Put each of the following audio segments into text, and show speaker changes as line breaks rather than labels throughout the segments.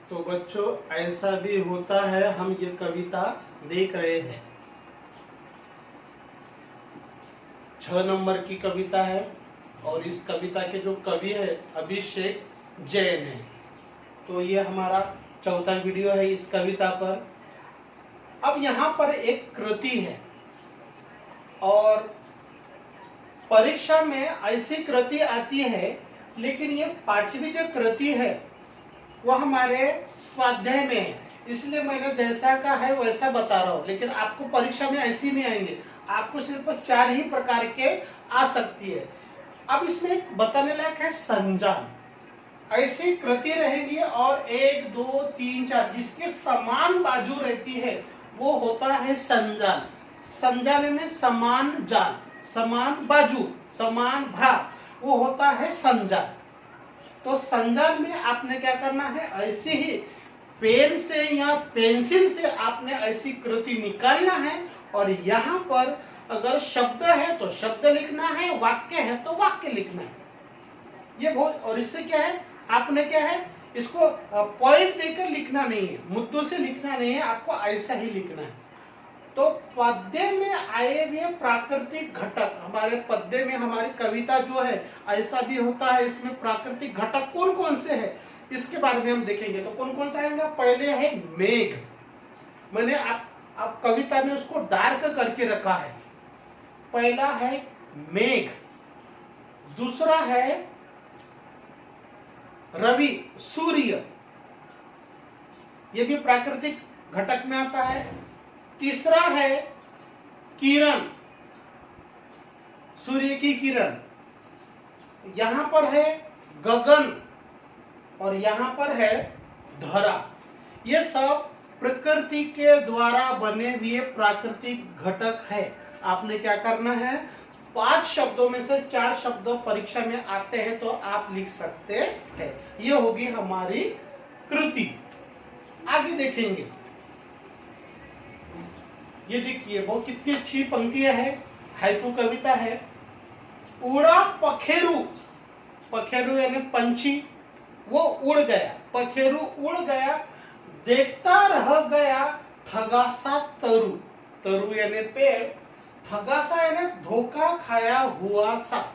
तो बच्चों ऐसा भी होता है, हम ये कविता देख रहे हैं। 6 नंबर की कविता है और इस कविता के जो कवि है अभिषेक जैन है। तो ये हमारा चौथा वीडियो है इस कविता पर। अब यहाँ पर एक कृति है और परीक्षा में ऐसी कृति आती है, लेकिन ये 5वीं जो कृति है वो हमारे स्वाध्याय में है, इसलिए मैंने जैसा का है वैसा बता रहा हूँ। लेकिन आपको परीक्षा में ऐसी नहीं आएंगे, आपको सिर्फ 4 ही प्रकार के आ सकती है। अब इसमें एक बताने लायक है संजान। ऐसी कृति रहेगी और 1 2 3 4 जिसके समान बाजू रहती है वो होता है संजान। संजान यानी समान जान, समान बाजू, समान भाग, वो होता है संजान। तो संजान में आपने क्या करना है, ऐसे ही पेन से या पेंसिल से आपने ऐसी कृति निकालना है और यहाँ पर अगर शब्द है तो शब्द लिखना है, वाक्य है तो वाक्य लिखना है। ये बहुत, और इससे क्या है, आपने क्या है, इसको पॉइंट देकर लिखना नहीं है, मुद्दों से लिखना नहीं है, आपको ऐसा ही लिखना है। तो पद्य में आए हुए प्राकृतिक घटक, हमारे पद्य में हमारी कविता जो है ऐसा भी होता है, इसमें प्राकृतिक घटक कौन कौन से है इसके बारे में हम देखेंगे। तो कौन कौन सा आएगा, पहले है मेघ। मैंने आप कविता में उसको डार्क करके रखा है। पहला है मेघ, दूसरा है रवि, सूर्य, ये भी प्राकृतिक घटक में आता है। तीसरा है किरण, सूर्य की किरण। यहां पर है गगन और यहां पर है धरा। ये सब प्रकृति के द्वारा बने हुए प्राकृतिक घटक है। आपने क्या करना है, 5 शब्दों में से 4 शब्द परीक्षा में आते हैं तो आप लिख सकते हैं। ये होगी हमारी कृति। आगे देखेंगे, ये देखिए वो कितनी अच्छी पंक्तियां है, हाइकू कविता है। उड़ा पखेरु, पखेरु यानी पंछी, वो उड़ गया, पखेरु उड़ गया, देखता रह गया ठगासा तरु, तरु यानी पेड़, ठगासा यानी धोखा खाया हुआ सा।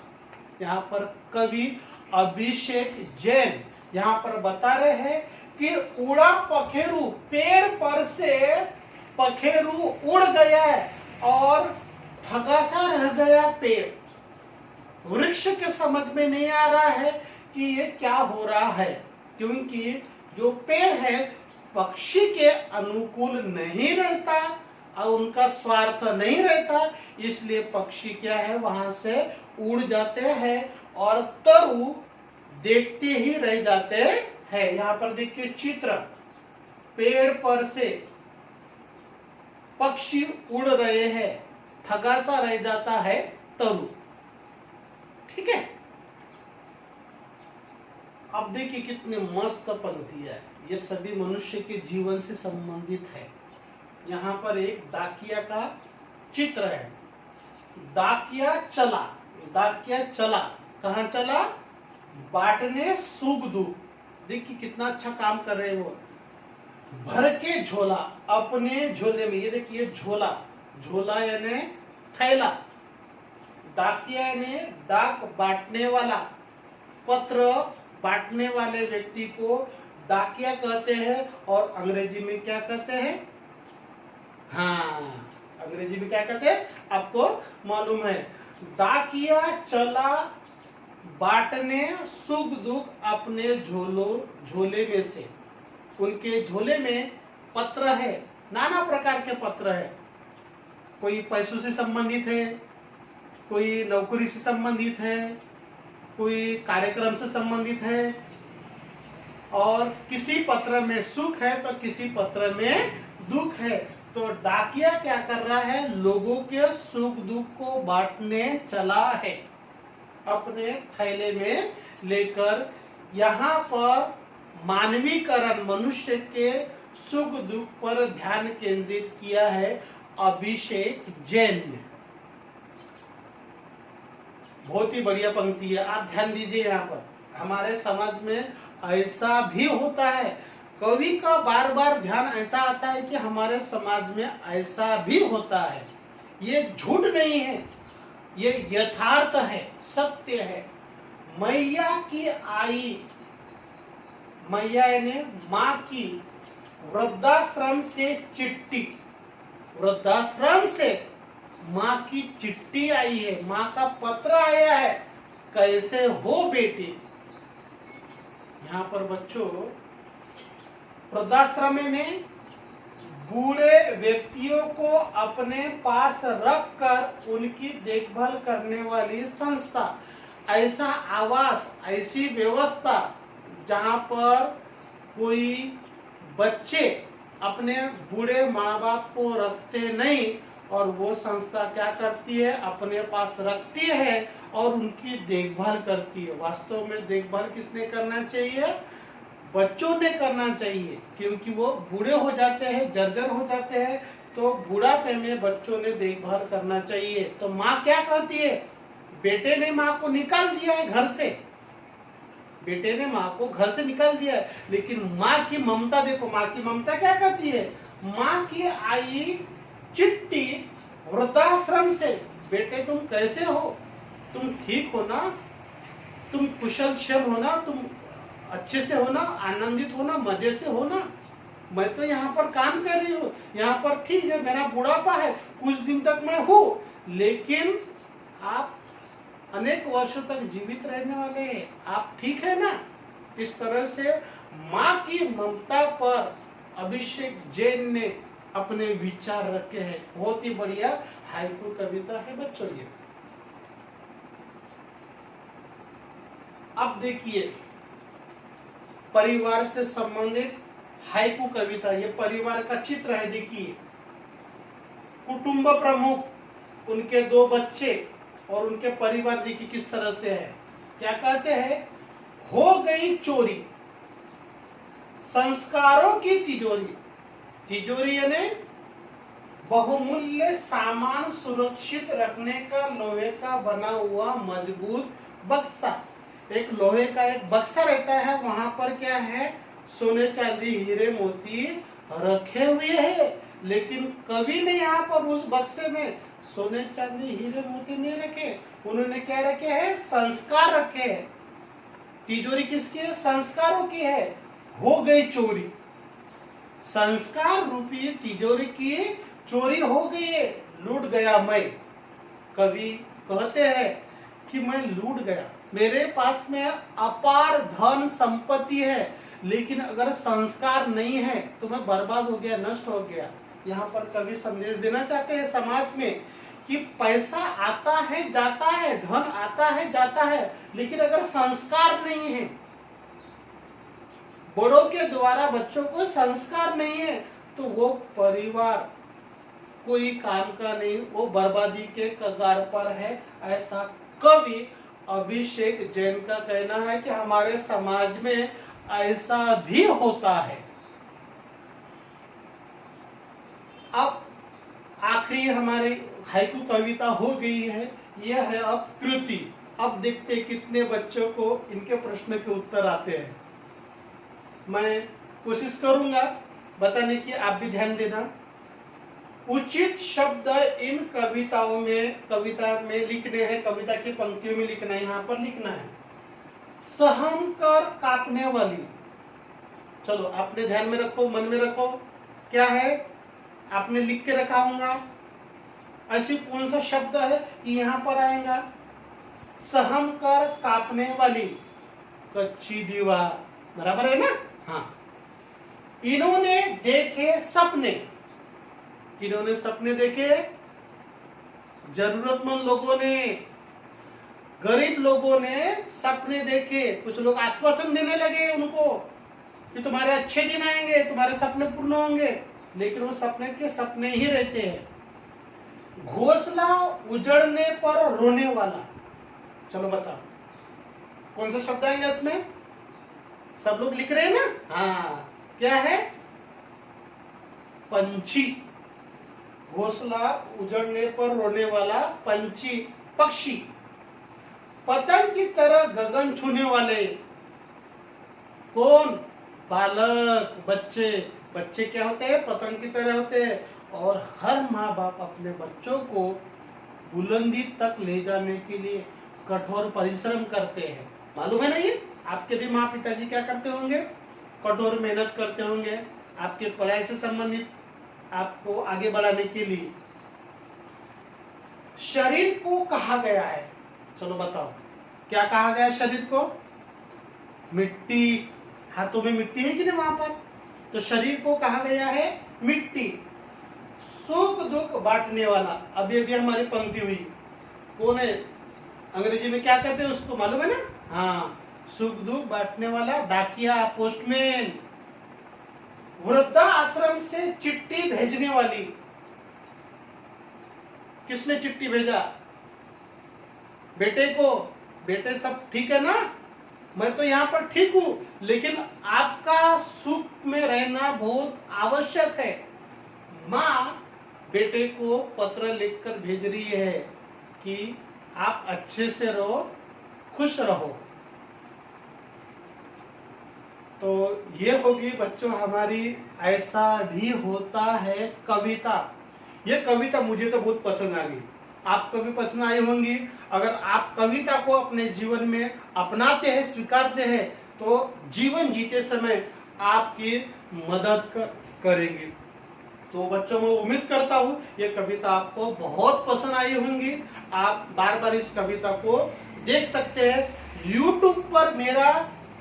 यहाँ पर कवि अभिषेक जैन यहाँ पर बता रहे हैं कि उड़ा पखेरु, पेड़ पर से पखेरु उड़ गया है और ठगासा रह गया पेड़। वृक्ष के समझ में नहीं आ रहा है कि ये क्या हो रहा है, क्योंकि जो पेड़ है पक्षी के अनुकूल नहीं रहता और उनका स्वार्थ नहीं रहता, इसलिए पक्षी क्या है वहां से उड़ जाते हैं और तरु देखते ही रह जाते हैं। यहाँ पर देखिए चित्र, पेड़ पर से पक्षी उड़ रहे हैं, ठगासा रह जाता है तरु। ठीक है, अब देखिए कितनी मस्त पंक्ति है, ये सभी मनुष्य के जीवन से संबंधित है। यहाँ पर एक डाकिया का चित्र है। डाकिया चला, डाकिया चला, कहाँ चला, बांटने सुख दुख। देखिए कितना अच्छा काम कर रहे हैं वो। भर के झोला, अपने झोले में, ये देखिए झोला, झोला यानी थैला, डाकिया यानी डाक बांटने वाला, पत्र बांटने वाले व्यक्ति को डाकिया कहते हैं। और अंग्रेजी में क्या कहते हैं, हाँ अंग्रेजी में क्या कहते हैं आपको मालूम है, डाकिया चला बांटने सुख दुख अपने झोले में से। उनके झोले में पत्र है, नाना प्रकार के पत्र है, कोई पैसों से संबंधित है, कोई नौकरी से संबंधित है, कोई कार्यक्रम से संबंधित है, और किसी पत्र में सुख है तो किसी पत्र में दुख है। तो डाकिया क्या कर रहा है, लोगों के सुख दुख को बांटने चला है अपने थैले में लेकर। यहाँ पर मानवीकरण, मनुष्य के सुख दुख पर ध्यान केंद्रित किया है अभिषेक जैन ने। बहुत ही बढ़िया पंक्ति है, आप ध्यान दीजिए। यहाँ पर हमारे समाज में ऐसा भी होता है, कवि का बार बार ध्यान ऐसा आता है कि हमारे समाज में ऐसा भी होता है, ये झूठ नहीं है, ये यथार्थ है, सत्य है। मैया की आई, मैया ने माँ की वृद्धाश्रम से चिट्ठी, वृद्धाश्रम से माँ की चिट्ठी आई है, माँ का पत्र आया है, कैसे हो बेटी। यहाँ पर बच्चों वृद्धाश्रम में बूढ़े व्यक्तियों को अपने पास रखकर उनकी देखभाल करने वाली संस्था, ऐसा आवास, ऐसी व्यवस्था जहाँ पर कोई बच्चे अपने बूढ़े माँ बाप को रखते नहीं, और वो संस्था क्या करती है, अपने पास रखती है और उनकी देखभाल करती है। वास्तव में देखभाल किसने करना चाहिए, बच्चों ने करना चाहिए, क्योंकि वो बूढ़े हो जाते हैं, जर्जर हो जाते हैं, तो बुढ़ापे में बच्चों ने देखभाल करना चाहिए। तो माँ क्या कहती है, बेटे ने माँ को निकाल दिया है घर से, बेटे ने माँ को घर से निकाल दिया है, लेकिन माँ की ममता देखो, माँ की ममता क्या कहती है, माँ की आई चिट्ठी वृद्धाश्रम से, बेटे तुम कैसे हो, तुम ठीक हो ना, तुम कुशल क्षेम हो ना, तुम अच्छे से हो ना, आनंदित हो ना, मजे से हो ना, मैं तो यहाँ पर काम कर रही हूँ, यहाँ पर ठीक है, मेरा बुढ़ापा है, कुछ दिन तक मैं हूँ, लेकिन आप अनेक वर्षों तक जीवित रहने वाले हैं, आप ठीक है ना। इस तरह से माँ की ममता पर अभिषेक जैन ने अपने विचार रखे हैं। बहुत ही बढ़िया हाइकू कविता है बच्चों ये। अब देखिए परिवार से संबंधित हाइकू कविता, ये परिवार का चित्र है। देखिए कुटुंब प्रमुख, उनके 2 बच्चे और उनके परिवार देखिए किस तरह से है। क्या कहते हैं, हो गई चोरी संस्कारों की तिजोरी, तिजोरी यानी बहुमूल्य सामान सुरक्षित रखने का लोहे का बना हुआ मजबूत बक्सा। एक लोहे का एक बक्सा रहता है, वहां पर क्या है, सोने चांदी हीरे मोती रखे हुए हैं, लेकिन कवि ने यहाँ पर उस बक्से में सोने चांदी हीरे मोती नहीं रखे, उन्होंने क्या रखे हैं, संस्कार रखे हैं। तिजोरी किसकी है, संस्कारों की है। हो गई चोरी, संस्कार रूपी तिजोरी की चोरी हो गई है, लूट गया मैं। कवि कहते हैं कि मैं लूट गया, मेरे पास में अपार धन संपत्ति है, लेकिन अगर संस्कार नहीं है तो मैं बर्बाद हो गया, नष्ट हो गया। यहाँ पर कवि संदेश देना चाहते हैं समाज में कि पैसा आता है जाता है, धन आता है जाता है, लेकिन अगर संस्कार नहीं है, बड़ों के द्वारा बच्चों को संस्कार नहीं है, तो वो परिवार कोई काम का नहीं, वो बर्बादी के कगार पर है। ऐसा कवि अभिषेक जैन का कहना है कि हमारे समाज में ऐसा भी होता है। अब आखिरी हमारी हाइकू कविता हो गई है, यह है अब कृति। अब देखते कितने बच्चों को इनके प्रश्न के उत्तर आते हैं। मैं कोशिश करूंगा बताने की, आप भी ध्यान देना। उचित शब्द इन कविताओं में, कविता में लिखने हैं, कविता की पंक्तियों में लिखना है, यहाँ पर लिखना है। सहम कर कांपने वाली, चलो आपने ध्यान में रखो, मन में रखो, क्या है आपने लिख के रखा होगा, ऐसी कौन सा शब्द है कि यहाँ पर आएगा, सहम कर कांपने वाली कच्ची दीवार, बराबर है ना। हाँ, इन्होंने देखे सपने, किन्होंने सपने देखे, जरूरतमंद लोगों ने, गरीब लोगों ने सपने देखे। कुछ लोग आश्वासन देने लगे उनको कि तुम्हारे अच्छे दिन आएंगे, तुम्हारे सपने पूर्ण होंगे, लेकिन वो सपने के सपने ही रहते हैं। घोंसला उजड़ने पर रोने वाला, चलो बताओ कौन सा शब्द आएगा इसमें, सब लोग लिख रहे हैं ना। हाँ, क्या है, पंछी, घोंसला उजड़ने पर रोने वाला पंछी, पक्षी। पतंग की तरह गगन छूने वाले, कौन, बालक, बच्चे, बच्चे क्या होते हैं? पतंग की तरह होते हैं। और हर माँ बाप अपने बच्चों को बुलंदी तक ले जाने के लिए कठोर परिश्रम करते हैं। मालूम है ना ये? आपके भी माँ पिताजी क्या करते होंगे? कठोर मेहनत करते होंगे आपके पढ़ाई से संबंधित आपको आगे बढ़ाने के लिए। शरीर को कहा गया है, चलो बताओ क्या कहा गया है शरीर को? मिट्टी। हाथों में मिट्टी है कि नहीं वहां पर? तो शरीर को कहा गया है मिट्टी। सुख दुख बांटने वाला। अभी अभी हमारी पंक्ति हुई, कौन है? अंग्रेजी में क्या कहते हैं उसको, मालूम है ना? हाँ, सुख दुख बांटने वाला, डाकिया, पोस्टमैन। वृद्धा आश्रम से चिट्ठी भेजने वाली। किसने चिट्ठी भेजा? बेटे को। बेटे सब ठीक है ना? मैं तो यहाँ पर ठीक हूं, लेकिन आपका सुख में रहना बहुत आवश्यक है। माँ बेटे को पत्र लिखकर भेज रही है कि आप अच्छे से रहो, खुश रहो। तो ये होगी बच्चों हमारी ऐसा भी होता है कविता। ये कविता मुझे तो बहुत पसंद आ गई, आपको भी पसंद आई होंगी। अगर आप कविता को अपने जीवन में अपनाते हैं, स्वीकारते हैं, तो जीवन जीते समय आपकी मदद करेंगे। तो बच्चों मैं उम्मीद करता हूँ ये कविता आपको बहुत पसंद आई होंगी। आप बार बार इस कविता को देख सकते हैं। YouTube पर मेरा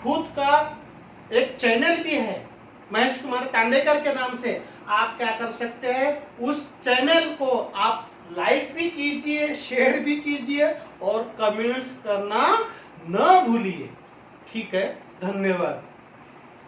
खुद का एक चैनल भी है, महेश कुमार कांडेकर के नाम से। आप क्या कर सकते हैं, उस चैनल को आप लाइक भी कीजिए, शेयर भी कीजिए और कमेंट्स करना न भूलिए। ठीक है, धन्यवाद।